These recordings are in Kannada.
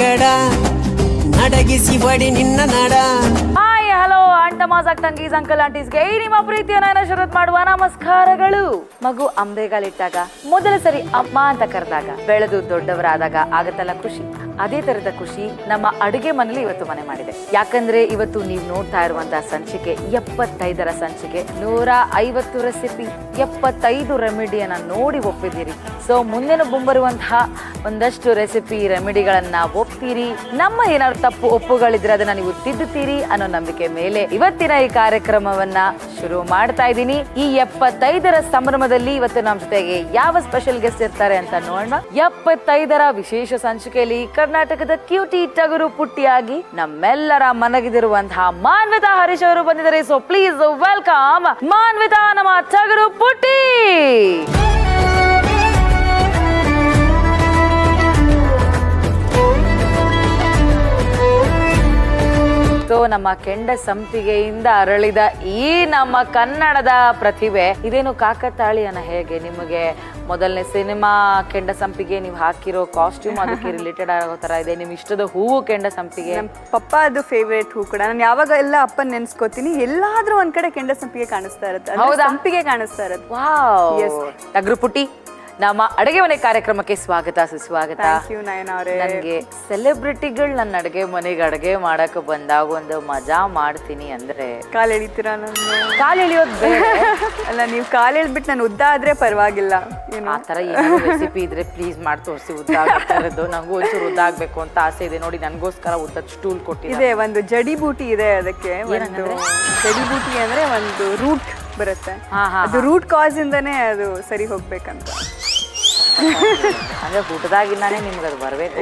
ಕಡ ನಡಗಿಸಿ ಬಡಿ ನಿನ್ನ ನಡ. ಹಾಯ್ ಹಲೋ ಅಂಟಮಾಸ್ ತಂಗೀಸ್ ಅಂಕಲ್ ಆಂಟೀಸ್ಗೆ ನಿಮ್ಮ ಪ್ರೀತಿಯ ನಾನು ಶರತ್ ಮಾಡುವ ನಮಸ್ಕಾರಗಳು. ಮಗು ಅಂಬೆಗಾಲಿಟ್ಟಾಗ ಮೊದಲ ಸರಿ ಅಮ್ಮ ಅಂತ ಕರೆದಾಗ ಬೆಳೆದು ದೊಡ್ಡವರಾದಾಗ ಆಗತ್ತಲ್ಲ ಖುಷಿ. ಅದೇ ತರದ ಖುಷಿ ನಮ್ಮ ಅಡುಗೆ ಮನೇಲಿ ಇವತ್ತು ಮನೆ ಮಾಡಿದೆ. ಯಾಕಂದ್ರೆ ಇವತ್ತು ನೀವು ನೋಡ್ತಾ ಇರುವಂತಹ ಸಂಚಿಕೆ 75ರ ಸಂಚಿಕೆ. 150 ರೆಸಿಪಿ, 75 ರೆಮಿಡಿಯನ್ನ ನೋಡಿ ಒಪ್ಪಿದ್ದೀರಿ. ಸೊ ಮುಂದಿನ ಮುಂಬರುವಂತಹ ಒಂದಷ್ಟು ರೆಸಿಪಿ ರೆಮಿಡಿಗಳನ್ನ ಒಪ್ತೀರಿ. ನಮ್ಮ ಏನಾದ್ರು ತಪ್ಪು ಒಪ್ಪುಗಳಿದ್ರೆ ಅದನ್ನ ನೀವು ತಿದ್ದುತ್ತೀರಿ ಅನ್ನೋ ನಂಬಿಕೆ ಮೇಲೆ ಇವತ್ತಿನ ಈ ಕಾರ್ಯಕ್ರಮವನ್ನ ಶುರು ಮಾಡ್ತಾ ಇದ್ದೀನಿ. ಈ 75ರ ಸಂಭ್ರಮದಲ್ಲಿ ಇವತ್ತು ನಮ್ಮ ಜೊತೆಗೆ ಯಾವ ಸ್ಪೆಷಲ್ ಗೆಸ್ಟ್ ಇರ್ತಾರೆ ಅಂತ ನೋಡೋಣ. 75ರ ವಿಶೇಷ ಸಂಚಿಕೆಯಲ್ಲಿ ಕರ್ನಾಟಕದ ಕ್ಯೂಟಿ ಟಗರು ಪುಟ್ಟಿಯಾಗಿ ನಮ್ಮೆಲ್ಲರ ಮನಗಿದಿರುವಂತಹ ಮಾನ್ವಿತಾ ಹರೀಶ್ ಅವರು ಬಂದಿದ್ದಾರೆ. ಸೊ ಪ್ಲೀಸ್ ವೆಲ್ಕಮ್ ಮಾನ್ವಿತಾ, ನಮ್ಮ ಟಗರು ಪುಟ್ಟಿ. ಸೊ ನಮ್ಮ ಕೆಂಡ ಸಂಪಿಗೆಯಿಂದ ಅರಳಿದ ಈ ನಮ್ಮ ಕನ್ನಡದ ಪ್ರತಿಭೆ ಇದೇನು ಕಾಕತಾಳೀಯನ ಹೇಗೆ? ನಿಮಗೆ ಮೊದಲನೇ ಸಿನಿಮಾ ಕೆಂಡ ಸಂಪಿಗೆ, ನೀವು ಹಾಕಿರೋ ಕಾಸ್ಟ್ಯೂಮ್ ಅದಕ್ಕೆ ರಿಲೇಟೆಡ್ ಆಗೋ ತರ ಇದೆ. ನಿಮ್ ಇಷ್ಟದ ಹೂವು ಕೆಂಡ ಸಂಪಿಗೆ. ಪಪ್ಪ ಅದು ಫೇವ್ರೇಟ್ ಹೂ ಕೂಡ. ನಾನು ಯಾವಾಗ ಎಲ್ಲ ಅಪ್ಪನ್ ನೆನ್ಸ್ಕೋತೀನಿ, ಎಲ್ಲಾದ್ರೂ ಒಂದ್ ಕಡೆ ಕೆಂಡ ಸಂಪಿಗೆ ಕಾಣಿಸ್ತಾ ಇರುತ್ತೆ. ಹೌದಾ? ಸಂಪಿಗೆ ಕಾಣಿಸ್ತಾ ಇರುತ್ತೆ. ವಾವ್. ಟಗರು ಪುಟ್ಟಿ, ನಮ್ಮ ಅಡುಗೆ ಮನೆ ಕಾರ್ಯಕ್ರಮಕ್ಕೆ ಸ್ವಾಗತ, ಸುಸ್ವಾಗತ. ನನಗೆ ಸೆಲೆಬ್ರಿಟಿಗಳು ನನ್ನ ಅಡುಗೆ ಮನೆಗೆ ಅಡುಗೆ ಮಾಡಕ್ಕೆ ಬಂದಾಗ ಒಂದು ಮಜಾ ಮಾಡ್ತೀನಿ ಅಂದ್ರೆ ಕಾಲ್ ಎಳಿತೀರಾ? ಕಾಲ್ ಎಳಿಯೋದು ಬೇಡ ಅಲ್ಲ, ನೀವು ಕಾಲ್ ಎಳ್ಬಿಟ್ಟು ನಾನು ಉದ್ದ ಆದ್ರೆ ಪರವಾಗಿಲ್ಲ. ಆ ತರ ಏನಾದ್ರು ರೆಸಿಪಿ ಇದ್ರೆ ಪ್ಲೀಸ್ ಮಾಡಿ ತೋರಿಸಿ. ಉದ್ದ ಆಗ್ತಿರೋದು ನಂಗೂ ಒಂಚೂರು ಉದ್ದ ಆಗ್ಬೇಕು ಅಂತ ಆಸೆ ಇದೆ. ನೋಡಿ, ನನಗೋಸ್ಕರ ಉದ್ದ ಸ್ಟೂಲ್ ಕೊಟ್ಟಿದೆ. ಒಂದು ಜಡಿ ಬೂಟಿ ಇದೆ ಅದಕ್ಕೆ. ಜಡಿ ಬೂಟಿ ಅಂದ್ರೆ ಒಂದು ರೂಟ್ ಬರುತ್ತೆ. ಅದು ರೂಟ್ ಕಾಸ್ ಇಂದಾನೆ ಅದು ಸರಿ ಹೋಗ್ಬೇಕಂತ. ಅಂದ್ರೆ ಊಟದಾಗಿಂದಾನೆ ನಿಮ್ಗೆ ಅದು ಬರ್ಬೇಕು.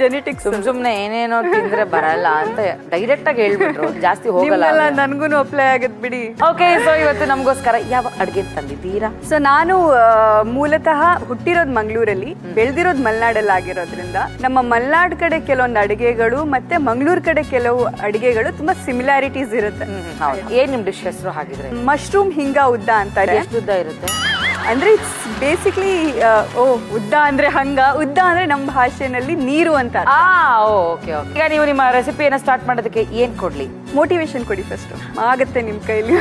ಜೆನೆಟಿಕ್ಸ್. ಸುಮ್ನೆ ಏನೇನೋ ತಿಂದ್ರೆ ಬರಲ್ಲ ಅಂತ ಡೈರೆಕ್ಟ್ ಆಗಿ ಹೇಳ್ಬಿಟ್ರು. ಜಾಸ್ತಿ ಹೋಗಲ್ಲ. ನನ್ಗೂ ಅಪ್ಲೈ ಆಗದ್ ಬಿಡಿ. ಓಕೆ, ಸೊ ಇವತ್ತು ನಮಗೋಸ್ಕರ ಯಾವ ಅಡ್ಗೆ ತಂದಿದ್ದೀರಾ? ಸೊ ನಾನು ಮೂಲತಃ ಹುಟ್ಟಿರೋದ್ ಮಂಗಳೂರಲ್ಲಿ, ಬೆಳೆದಿರೋದ್ ಮಲೆನಾಡಲ್ಲಿ ಆಗಿರೋದ್ರಿಂದ ನಮ್ಮ ಮಲೆನಾಡ್ ಕಡೆ ಕೆಲವೊಂದು ಅಡಿಗೆಗಳು ಮತ್ತೆ ಮಂಗಳೂರು ಕಡೆ ಕೆಲವು ಅಡಿಗೆಗಳು ತುಂಬಾ ಸಿಮಿಲಾರಿಟೀಸ್ ಇರುತ್ತೆ. ಏನ್ ನಿಮ್ ಡಿಶ್ ಹೆಸರು ಹಾಗಿದ್ರೆ? ಮಶ್ರೂಮ್ ಹಿಂಗ ಉದ್ದ ಅಂತ. ಎಷ್ಟು ಉದ್ದ ಇರುತ್ತೆ ಅಂದ್ರೆ ಇಟ್ಸ್ ಬೇಸಿಕ್ಲಿ ಉದ್ದ ಅಂದ್ರೆ ಹಂಗ, ಉದ್ದ ಅಂದ್ರೆ ನಮ್ಮ ಭಾಷೆನಲ್ಲಿ ನೀರು ಅಂತ. Okay okay. ಈಗ ನೀವು ನಿಮ್ಮ ರೆಸಿಪಿಯನ್ನ ಸ್ಟಾರ್ಟ್ ಮಾಡೋದಕ್ಕೆ ಏನ್ ಕೊಡ್ಲಿ? ಮೋಟಿವೇಶನ್ ಕೊಡಿ ಫಸ್ಟ್. ಆಗತ್ತೆ ನಿಮ್ ಕೈಲಿ.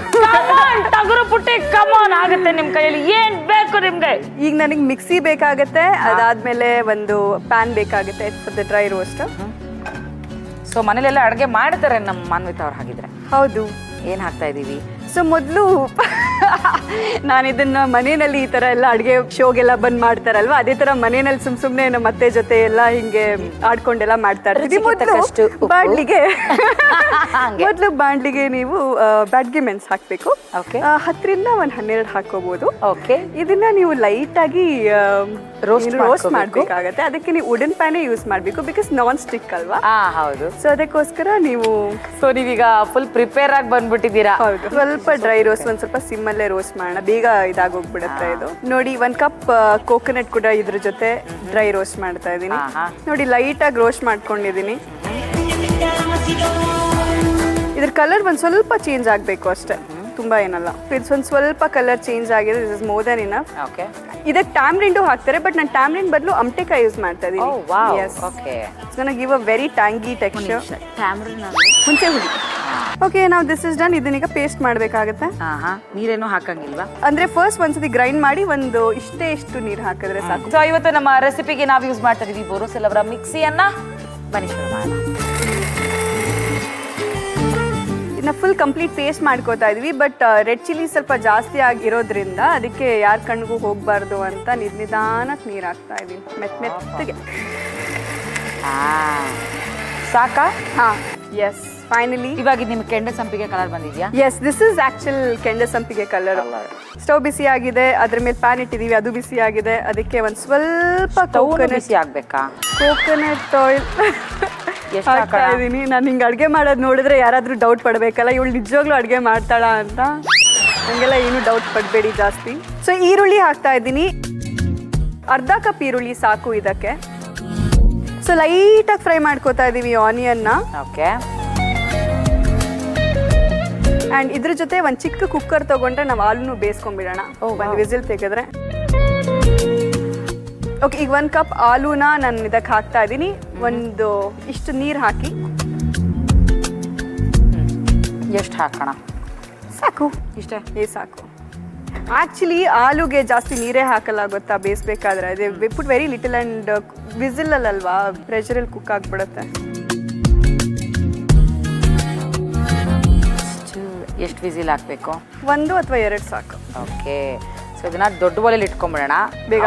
ಟಗರು ಪುಟ್ಟಿ, ಕಮಾನ್, ಆಗತ್ತೆ ನಿಮ್ ಕೈಯಲ್ಲಿ. ಏನ್ ಬೇಕು ನಿಮ್ಗೆ? ಈಗ ನನಗೆ ಮಿಕ್ಸಿ ಬೇಕಾಗತ್ತೆ, ಅದಾದ್ಮೇಲೆ ಒಂದು ಪ್ಯಾನ್ ಬೇಕಾಗುತ್ತೆ for the dry roast. So ಮನೇಲೆಲ್ಲ ಅಡುಗೆ ಮಾಡ್ತಾರೆ ನಮ್ಮ ಮಾನ್ವಿತಾ ಅವ್ರು ಹಾಗಿದ್ರೆ? ಹೌದು. ಏನ್ ಹಾಕ್ತಾ ಇದೀವಿ? ಸೊ ಮೊದಲು ನಾನು ಇದನ್ನ ಮನೆಯಲ್ಲಿ ಈ ತರ ಎಲ್ಲ ಅಡುಗೆ ಶೋಗೆಲ್ಲ ಬಂದ್ ಮಾಡ್ತಾರಲ್ವಾ, ಅದೇ ತರ ಮನೆಯಲ್ಲಿ ಸುಮ್ನೆ ನಮ್ಮ ಅತ್ತೆ ಜೊತೆ ಎಲ್ಲ ಹಿಂಗೆ ಆಡ್ಕೊಂಡೆಲ್ಲ ಮಾಡ್ತಾ ಇರ್ತೀವಿ. ಮೊದಲು ಬಾಂಡ್ಲಿಗೆ ನೀವು ಬ್ಯಾಡ್ಗೆ ಮೆಣಸು ಹಾಕ್ಬೇಕು. 10ರಿಂದ 12 ಹಾಕೋಬಹುದು. ಇದನ್ನ ನೀವು ಲೈಟ್ ಆಗಿ ರೋಸ್ಟ್ ಮಾಡ್ಬೇಕಾಗತ್ತೆ. ಅದಕ್ಕೆ ನೀವು ವುಡನ್ ಪ್ಯಾನೇ ಯೂಸ್ ಮಾಡ್ಬೇಕು, ಬಿಕಾಸ್ ನಾನ್ ಸ್ಟಿಕ್ ಅಲ್ವಾ. ಹೌದು. ಸೊ ಅದಕ್ಕೋಸ್ಕರ ನೀವು ನೀವೀಗ ಫುಲ್ ಪ್ರಿಪೇರ್ ಆಗಿ ಬಂದ್ಬಿಟ್ಟಿದ್ದೀರಾ. ಹೌದು. ಸ್ವಲ್ಪ ಡ್ರೈ ರೋಸ್ಟ್, ಒಂದ್ ಸ್ವಲ್ಪ ಸಿಮ್ ಅಲ್ಲೇ ರೋಸ್ಟ್ ಮಾಡೋಣ, ಬೇಗ ಇದಾಗೋಗ್ಬಿಡುತ್ತೆ ಇದು. ನೋಡಿ, 1 ಕಪ್ ಕೋಕೋನಟ್ ಕೂಡ ಇದ್ರ ಜೊತೆ ಡ್ರೈ ರೋಸ್ಟ್ ಮಾಡ್ತಾ ಇದೀನಿ. ನೋಡಿ, ಲೈಟ್ ಆಗಿ ರೋಸ್ಟ್ ಮಾಡ್ಕೊಂಡಿದೀನಿ. ಇದ್ರ ಕಲರ್ ಒಂದ್ ಸ್ವಲ್ಪ ಚೇಂಜ್ ಆಗ್ಬೇಕು ಅಷ್ಟೇ, ತುಂಬಾ ಏನಲ್ಲ. ಇದು ಸ್ವಲ್ಪ ಕಲರ್ ಚೇಂಜ್ ಆಗಿದೆ. This is more than enough. ಇದಕ್ಕೆ ಟ್ಯಾಮ್ರಿಂಡು ಹಾಕ್ತಾರೆ, ಬಟ್ ನಾನು ಟ್ಯಾಮ್ರಿಂಡ್ ಬದಲು ಅಮಟೆಕಾಯಿ ಯೂಸ್ ಮಾಡ್ತಾ ಇದೀನಿ. It's gonna give a very tangy texture. ಹುಣಸೆ ಹುಳಿ. ಓಕೆ, ನಾವು ದಿಸ್ ಇಸ್ ಡನ್. ಇದನ್ನೀಗ ಪೇಸ್ಟ್ ಮಾಡ್ಬೇಕಾಗತ್ತೆ. ನೀರೇನು ಹಾಕಂಗಿಲ್ವಾ? ಅಂದ್ರೆ ಫಸ್ಟ್ ಒಂದ್ಸತಿ ಗ್ರೈಂಡ್ ಮಾಡಿ ಒಂದು ಇಷ್ಟು ನೀರು ಹಾಕಿದ್ರೆ ಸಾಕು. ಸೊ ಇವತ್ತು ನಮ್ಮ ರೆಸಿಪಿಗೆ ನಾವು ಯೂಸ್ ಮಾಡ್ತಾ ಇದೀವಿ ಬೋರೋಸಿಲ್ ಅವರ ಮಿಕ್ಸಿಯನ್ನ. ಬನ್ನಿ ಶುರು ಮಾಡೋಣ. ಇದನ್ನ ಫುಲ್ ಕಂಪ್ಲೀಟ್ ಪೇಸ್ಟ್ ಮಾಡ್ಕೋತಾ ಇದೀವಿ. ಬಟ್ ರೆಡ್ ಚಿಲ್ಲಿ ಸ್ವಲ್ಪ ಜಾಸ್ತಿ ಆಗಿರೋದ್ರಿಂದ ಅದಕ್ಕೆ ಯಾರ ಕಣ್ಣಿಗೂ ಹೋಗ್ಬಾರ್ದು ಅಂತ ನಿಧಾನಕ್ಕೆ ನೀರು ಹಾಕ್ತಾ ಇದೀನಿ, ಮೆತ್ತಗೆ. ಸಾಕಾ? ಹಾ, ಎಸ್. ಫೈನಲಿ ಇವಾಗ ನಿಮ್ಗೆ ಕೆಂಡ ಸಂಪಿಗೆ ಕಲರ್ ಬಂದಿದ್ಯಾ? ಎಸ್, ದಿಸ್ ಇಸ್ ಆಕ್ಚುಲ್ ಕೆಂಡ ಸಂಪಿಗೆ ಕಲರ್. ಸ್ಟವ್ ಬಿಸಿ ಆಗಿದೆ, ಅದ್ರ ಮೇಲೆ ಪ್ಯಾನ್ ಇಟ್ಟಿದೀವಿ, ಅದು ಬಿಸಿ ಆಗಿದೆ. ಅದಕ್ಕೆ ಒಂದ್ ಸ್ವಲ್ಪ ಬಿಸಿ ಆಗ್ಬೇಕಾ? ಕೋಕೋನಟ್ ಆಯಿಲ್ ಹಾಕ್ತಾ ಇದೀನಿ. ನಾನು ಹಿಂಗೆ ಅಡುಗೆ ಮಾಡೋದು ನೋಡಿದ್ರೆ ಯಾರಾದ್ರೂ ಡೌಟ್ ಪಡ್ಬೇಕಲ್ಲ, ಇವಳು ನಿಜವಾಗ್ಲೂ ಅಡುಗೆ ಮಾಡ್ತಾಳ ಅಂತ. ಹಂಗೆಲ್ಲ ಏನು ಡೌಟ್ ಪಡಬೇಡಿ ಜಾಸ್ತಿ. ಸೊ ಈರುಳ್ಳಿ ಹಾಕ್ತಾ ಇದ್ದೀನಿ. ಅರ್ಧ ಕಪ್ ಈರುಳ್ಳಿ ಸಾಕು ಇದಕ್ಕೆ. ಸೊ ಲೈಟಾಗಿ ಫ್ರೈ ಮಾಡ್ಕೋತಾ ಇದೀವಿ ಆನಿಯನ್ನ. ಓಕೆ. ಅಂಡ್ ಇದ್ರ ಜೊತೆ ಒಂದ್ ಚಿಕ್ಕ ಕುಕ್ಕರ್ ತಗೊಂಡ್ರೆ ನಾವು ಹಾಲನ್ನು ಬೇಯಿಸ್ಕೊಂಡ್ಬಿಡೋಣ. ಒಂದು ವಿಸಿಲ್ ತೆಗೆದ್ರೆ ಓಕೆ, ಈಗ 1 ಕಪ್ ಆಲೂನ ನಾನು ಇದಕ್ಕೆ ಹಾಕ್ತಾ ಇದ್ದೀನಿ. ಒಂದು ಇಷ್ಟು ನೀರು ಹಾಕಿ. ಎಷ್ಟು ಹಾಕೋಣ? ಸಾಕು, ಇಷ್ಟೇ. ಸಾಕು. ಆ್ಯಕ್ಚುಲಿ ಆಲೂಗೆ ಜಾಸ್ತಿ ನೀರೇ ಹಾಕಲ್ಲ ಗೊತ್ತಾ ಬೇಯಿಸ್ಬೇಕಾದ್ರೆ. ಅದೇ ಪುಟ್ ವೆರಿ ಲಿಟಲ್ ಆ್ಯಂಡ್ ವಿಸಿಲಲ್ವಾ ಪ್ರೆಷರಲ್ಲಿ ಕುಕ್ ಆಗಿಬಿಡುತ್ತೆ. ಎಷ್ಟು ವಿಸಿಲ್ ಹಾಕಬೇಕು? 1 ಅಥವಾ 2 ಸಾಕು. ಓಕೆ, ಸೊ ಇದನ್ನ ದೊಡ್ಡ ಒಲೆಯಲ್ಲಿ ಇಟ್ಕೊಂಡ್ಬಿಡೋಣ, ಬೇಗ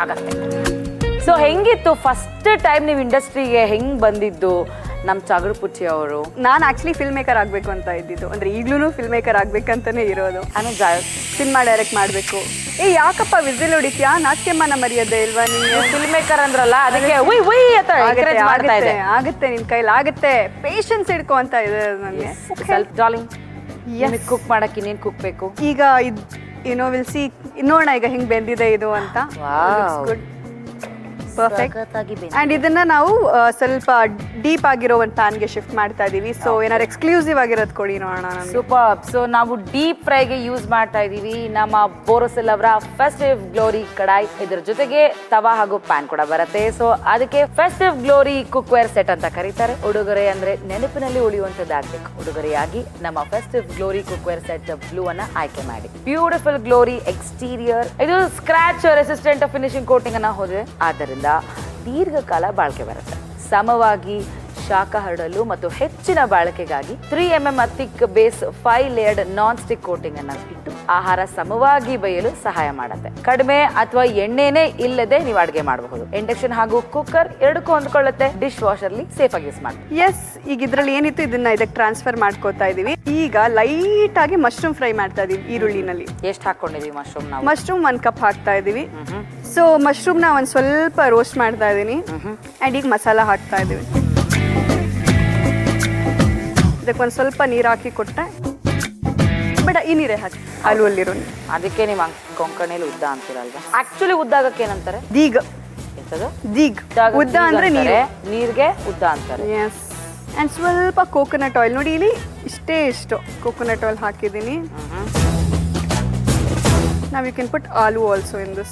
ಆಗತ್ತೆ. ಸೊ ಹೆಂಗಿತ್ತು ಫಸ್ಟ್ ಟೈಮ್ ನೀವು ಇಂಡಸ್ಟ್ರಿಗೆ ಹೆಂಗ್ ಬಂದಿದ್ದು ನಮ್ಮ ಚಗರು ಪುಚ್ಚಿ ಅವರು? ನಾನು ಆ್ಯಕ್ಚುಲಿ ಫಿಲ್ಮ್ ಮೇಕರ್ ಆಗಬೇಕು ಅಂತ ಇದ್ದಿದ್ದು. ಅಂದರೆ ಈಗಲೂ ಫಿಲ್ಮ್ ಮೇಕರ್ ಆಗಬೇಕಂತಲೇ ಇರೋದು. ಸಿನಿಮಾ ಡೈರೆಕ್ಟ್ ಮಾಡಬೇಕು. ಯಾಕಪ್ಪ ವಿಸಿಲ್ ಹೊಡಿತ್ಯಾ? ನಾಟ್ಯಮ್ಮನ ಮರ್ಯಾದೆ ಇಲ್ವಾ ನಿಮಗೆ? ಫಿಲ್ಮ್ ಮೇಕರ್ ಅಂದ್ರಲ್ಲ, ಅದಕ್ಕೆ ಆಗುತ್ತೆ, ನಿನ್ನ ಕೈಲಿ ಆಗುತ್ತೆ, ಪೇಷನ್ಸ್ ಇಡ್ಕೊ ಅಂತ ಇದೆ ನನಗೆ. ಸ್ವಲ್ಪ ಡಾರ್ಲಿಂಗ್, ಕುಕ್ ಮಾಡಕ್ಕೆ ಇನ್ನೇನು ಕುಕ್ ಬೇಕು? ಈಗ ಇದು ವಿಲ್ ಸಿ, ನೋಡೋಣ ಈಗ ಹಿಂಗೆ ಬೆಂದಿದೆ ಇದು ಅಂತ. Good, perfect. ಆ್ಯಂಡ್ ಇದನ್ನ ನಾವು ಸ್ವಲ್ಪ ಡೀಪ್ ಆಗಿರೋ ಒಂದು ಪ್ಯಾನ್ಗೆ ಶಿಫ್ಟ್ ಮಾಡ್ತಾ ಇದೀವಿ. ಸೊ ಏನಾದ್ರು ಎಕ್ಸ್ಕ್ಲೂಸಿವ್ ಆಗಿರೋದು ಕೊಡಿ ನೋಡೋಣ. ಸೂಪರ್. ಸೊ ನಾವು ಡೀಪ್ ಫ್ರೈಗೆ ಯೂಸ್ ಮಾಡ್ತಾ ಇದೀವಿ ನಮ್ಮ ಬೋರೋಸಿಲ್ ಅವರ ಫೆಸ್ಟಿವ್ ಗ್ಲೋರಿ ಕಡಾಯಿ. ಇದ್ರ ಜೊತೆಗೆ ತವಾ ಹಾಗೂ ಪ್ಯಾನ್ ಕೂಡ ಬರುತ್ತೆ. ಸೊ ಅದಕ್ಕೆ ಫೆಸ್ಟಿವ್ ಗ್ಲೋರಿ ಕುಕ್ವೇರ್ ಸೆಟ್ ಅಂತ ಕರೀತಾರೆ. ಉಡುಗೊರೆ ಅಂದ್ರೆ ನೆನಪಿನಲ್ಲಿ ಉಳಿಯುವಂತದ್ದಾಗಬೇಕು. ಉಡುಗೊರೆಯಾಗಿ ನಮ್ಮ festive glory cookware set blue ಅನ್ನ ಆಯ್ಕೆ ಮಾಡಿ. Beautiful glory exterior. ಇದು ಸ್ಕ್ರಾಚ್ ರೆಸಿಸ್ಟೆಂಟ್ ಫಿನಿಶಿಂಗ್ ಕೋಟಿಂಗ್ ಅನ್ನ ಹೊಂದಿದೆ. ಆದ್ದರಿಂದ ದೀರ್ಘಕಾಲ ಬಾಳಿಕೆ ಬರುತ್ತೆ. ಸಮವಾಗಿ ಶಾಖ ಹರಡಲು ಮತ್ತು ಹೆಚ್ಚಿನ ಬಾಳಿಕೆಗಾಗಿ 3mm thick base 5 layered non stick coating ಅನ್ನು ಇಟ್ಟು ಆಹಾರ ಸಮವಾಗಿ ಬೇಯಲು ಸಹಾಯ ಮಾಡುತ್ತೆ. ಕಡಿಮೆ ಅಥವಾ ಎಣ್ಣೆನೇ ಇಲ್ಲದೆ ನೀವು ಅಡುಗೆ ಮಾಡಬಹುದು. ಇಂಡಕ್ಷನ್ ಹಾಗೂ ಕುಕ್ಕರ್ ಎರಡಕ್ಕೂ ಹೊಂದ್ಕೊಳ್ಳುತ್ತೆ. ಡಿಶ್ ವಾಷರ್ಲಿ ಸೇಫ್ ಆಗಿ ಯೂಸ್ ಮಾಡಿ. ಎಸ್, ಈಗ ಇದ್ರಲ್ಲಿ ಏನಿತ್ತು ಇದನ್ನ ಇದಕ್ಕೆ ಟ್ರಾನ್ಸ್ಫರ್ ಮಾಡ್ಕೋತಾ ಇದೀವಿ. ಈಗ ಲೈಟ್ ಆಗಿ ಮಶ್ರೂಮ್ ಫ್ರೈ ಮಾಡ್ತಾ ಇದೀವಿ ಈರುಳ್ಳಿನಲ್ಲಿ. ಎಷ್ಟು ಹಾಕೊಂಡಿದೀವಿ ಮಶ್ರೂಮ್? ನಾವು ಮಶ್ರೂಮ್ 1 ಕಪ್ ಹಾಕ್ತಾ ಇದೀವಿ. ಸೊ ಮಶ್ರೂಮ್ನ ಒಂದು ಸ್ವಲ್ಪ ರೋಸ್ಟ್ ಮಾಡ್ತಾ ಇದೀನಿ. ಆ್ಯಂಡ್ ಈಗ ಮಸಾಲ ಹಾಕ್ತಾ ಇದೀವಿ. ಇದಕ್ಕೊಂದು ಸ್ವಲ್ಪ ನೀರು ಹಾಕಿ ಕೊಟ್ಟೆ. ಬೇಡ, ಈ ನೀರೇ ಹಾಕಿ, ಆಲೂಲ್ಲಿರೋ ನೀರು. ಅದಕ್ಕೆ ನೀವು ಕೊಂಕಣಿಲಿ ಉದ್ದ ಅಂತೀರಲ್ವಾ? ಆಕ್ಚುಲಿ ಉದ್ದಾಗಕ್ಕೆ ಏನಂತಾರೆ? ದೀಗ್. ಎಂತದು? ದೀಗ್. ಉದ್ದ ಅಂದ್ರೆ ನೀರಿಗೆ ಉದ್ದ ಅಂತಾರೆ. ಎಸ್. ಆ್ಯಂಡ್ ಸ್ವಲ್ಪ ಕೋಕೋನಟ್ ಆಯಿಲ್ ನೋಡಿ, ಇಲ್ಲಿ ಇಷ್ಟು ಕೋಕೋನಟ್ ಆಯಿಲ್ ಹಾಕಿದ್ದೀನಿ. Now you can put aloo also in this.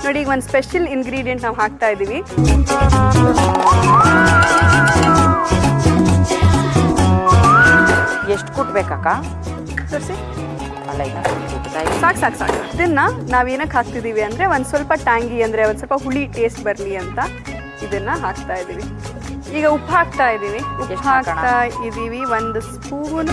ನೋಡಿ, ಈಗ ಒಂದು ಸ್ಪೆಷಲ್ ಇಂಗ್ರೀಡಿಯೆಂಟ್ ನಾವು ಹಾಕ್ತಾ ಇದ್ದೀವಿ. ಎಷ್ಟು ಕುಟ್ಬೇಕಕ್ಕ? ತೋರಿಸಿ. ಅಲ್ಲ, ಸಾಕು. ಇದನ್ನ ನಾವೇನಕ್ಕೆ ಹಾಕ್ತಿದ್ದೀವಿ ಅಂದರೆ ಒಂದು ಸ್ವಲ್ಪ ಟ್ಯಾಂಗಿ, ಅಂದರೆ ಒಂದು ಸ್ವಲ್ಪ ಹುಳಿ ಟೇಸ್ಟ್ ಬರಲಿ ಅಂತ ಇದನ್ನ ಹಾಕ್ತಾ ಇದ್ದೀವಿ. ಈಗ ಉಪ್ಪು ಹಾಕ್ತಾ ಇದ್ದೀವಿ. ಉಪ್ಪು ಹಾಕ್ತಾ ಇದ್ದೀವಿ 1 ಸ್ಪೂನ್.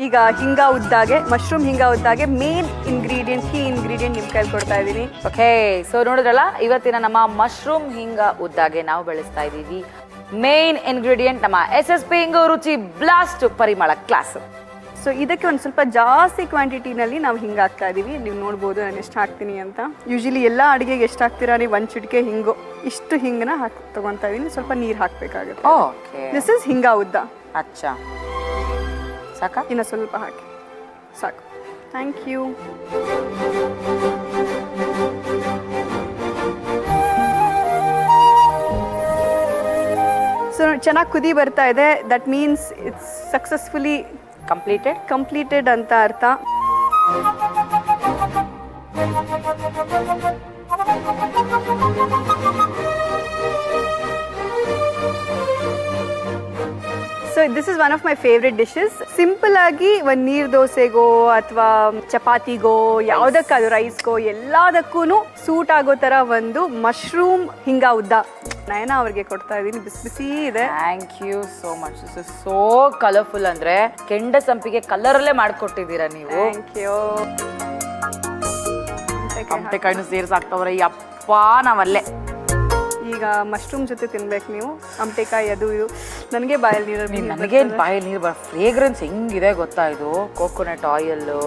ಈಗ ಹಿಂಗ ಉದ್ದಾಗೆ, ಮಶ್ರೂಮ್ ಹಿಂಗ ಉದ್ದಾಗೆ ಮೇನ್ ಇಂಗ್ರೀಡಿಯೆಂಟ್, ಕೀ ಇಂಗ್ರೀಡಿಯೆಂಟ್ ನಿಮ್ಮ ಕೈಲಿ ಕೊಡ್ತಾ ಇದ್ದೀನಿ. ಓಕೆ, ಸೊ ನೋಡಿದ್ರಲ್ಲ, ಇವತ್ತಿನ ನಮ್ಮ ಮಶ್ರೂಮ್ ಹಿಂಗ ಉದ್ದಾಗೆ ನಾವು ಬೆಳೆಸ್ತಾ ಇದ್ದೀವಿ. ಮೇನ್ ಇಂಗ್ರೀಡಿಯೆಂಟ್ ನಮ್ಮ SSP ಹಿಂಗು ರುಚಿ ಬ್ಲಾಸ್ಟ್ ಪರಿಮಳ ಕ್ಲಾಸ್. ಸೊ ಇದಕ್ಕೆ ಒಂದು ಸ್ವಲ್ಪ ಜಾಸ್ತಿ ಕ್ವಾಂಟಿಟಿನಲ್ಲಿ ನಾವು ಹಿಂಗೆ ಹಾಕ್ತಾ ಇದ್ದೀವಿ. ನೀವು ನೋಡ್ಬೋದು ನಾನು ಎಷ್ಟು ಹಾಕ್ತೀನಿ ಅಂತ. ಯೂಶಲಿ ಎಲ್ಲ ಅಡುಗೆಗೆ ಎಷ್ಟು ಹಾಕ್ತೀರಾ ನೀವು? 1 ಚಿಟಿಕೆ ಹಿಂಗು, ಇಷ್ಟು ಹಿಂಗನ್ನ ತೊಗೊತಾ ಇದ್ದೀನಿ. ಸ್ವಲ್ಪ ನೀರು ಹಾಕಬೇಕಾಗುತ್ತೆ. ದಿಸ್ ಇಸ್ ಹಿಂಗ ಉದ್ದ. ಅಚ್ಚಾ, ಸಾಕ? ಇನ್ನು ಸ್ವಲ್ಪ ಹಾಕಿ, ಸಾಕು. Thank you. ಸೊ ಚೆನ್ನಾಗಿ ಕುದಿ ಬರ್ತಾ ಇದೆ. That means it's successfully completed ಅಂತ ಅರ್ಥ. So this is one of my favourite dishes. Simple ಆಗಿ ಒಂದು ನೀರು ದೋಸೆಗೋ ಅಥವಾ ಚಪಾತಿಗೋ ಯಾವುದಕ್ಕಾದ್ರೂ ರೈಸ್ಗೋ ಎಲ್ಲದಕ್ಕೂ ಸೂಟ್ ಆಗೋ ಥರ ಒಂದು ಮಶ್ರೂಮ್ ಹಿಂಗ ಉದ್ದ ನಯನ ಅವ್ರಿಗೆ ಕೊಡ್ತಾ ಇದ್ದೀನಿ. ಬಿಸಿ ಬಿಸಿ ಇದೆ. Thank you so much. This is so colourful. ಅಂದ್ರೆ ಕೆಂಡ ಸಂಪಿಗೆ ಕಲರಲ್ಲೇ ಮಾಡ್ಕೊಟ್ಟಿದ್ದೀರಾ ನೀವು. Thank you. ಅಮಟೆಕಾಯಿನೂ ಸೇರ್ಸಾಕ್ತವ್ರೆ. ಯಪ್ಪ, ನಾವಲ್ಲೇ. ಈಗ ಮಶ್ರೂಮ್ ಜೊತೆ ತಿನ್ಬೇಕು ನೀವು. ಅಮಟೆಕಾಯಿ ಅದು ಇದು ನನಗೆ ಬಾಯಲ್ಲಿ ನೀರು. ನನಗೆ ಬಾಯಲ್ಲಿ ನೀರು ಬರೋ ಫ್ರೇಗ್ರೆನ್ಸ್ ಹೆಂಗಿದೆ ಗೊತ್ತಾ? ಇದು ಕೋಕೋನಟ್ ಆಯಿಲ್ಲು.